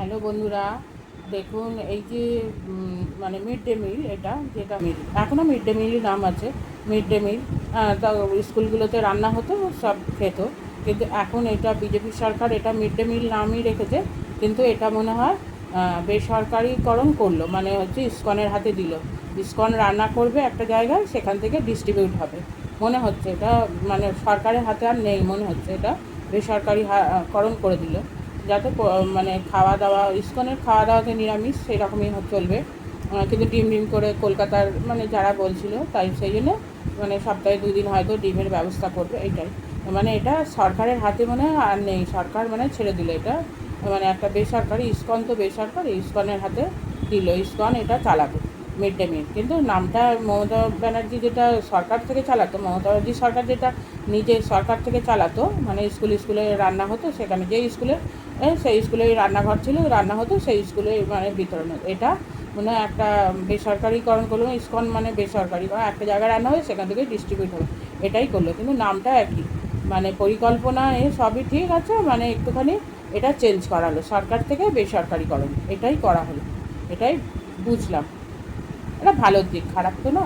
Hello বন্ধুরা, দেখুন এই যে মানে মিড ডে মিল, এটা যেটা মিল এখনও মিড ডে মিলই নাম আছে। মিড ডে মিল তা স্কুলগুলোতে রান্না হতো, সব খেত। কিন্তু এখন এটা বিজেপি সরকার এটা মিড ডে মিল নামই রেখেছে, কিন্তু এটা মনে হয় বেসরকারিকরণ করলো, মানে হচ্ছে ইসকনের হাতে দিল। ইসকন রান্না করবে একটা জায়গায়, সেখান থেকে ডিস্ট্রিবিউট হবে মনে হচ্ছে। এটা মানে সরকারের হাতে আর নেই মনে হচ্ছে, এটা বেসরকারিকরণ করে দিল, যাতে মানে খাওয়া দাওয়া, ইসকনের খাওয়া দাওয়াতে নিরামিষ সেই রকমই চলবে। কিন্তু ডিম ডিম করে কলকাতার মানে যারা বলছিল, তাই সেই জন্য মানে সপ্তাহে 2 দিন হয়তো ডিমের ব্যবস্থা করবে, এইটাই। মানে এটা সরকারের হাতে মনে হয় আর নেই, সরকার মানে ছেড়ে দিল এটা। মানে একটা বেসরকারি, ইসকন তো বেসরকারি, ইসকনের হাতে দিল, ইসকন এটা চালাবে মিড ডে মিল। কিন্তু নামটা মমতা ব্যানার্জি যেটা সরকার থেকে চালাতো, মমতা ব্যানার্জি সরকার যেটা নিজে সরকার থেকে চালাতো, মানে স্কুলে রান্না হতো, সেখানে যে স্কুলে সেই স্কুলেই রান্নাঘর ছিল, রান্না হতো সেই স্কুলে মানে বিতরণ হতো। এটা মনে হয় একটা বেসরকারিকরণ করলো, ইসকন মানে বেসরকারি, বা একটা জায়গায় রান্না হবে সেখান থেকে ডিস্ট্রিবিউট হবে, এটাই করলো। কিন্তু নামটা একই, মানে পরিকল্পনা সবই ঠিক আছে, মানে একটুখানি এটা চেঞ্জ করালো, সরকার থেকে বেসরকারিকরণ এটাই করা হলো, এটাই বুঝলাম। এটা ভালো দিক, খারাপ তো না।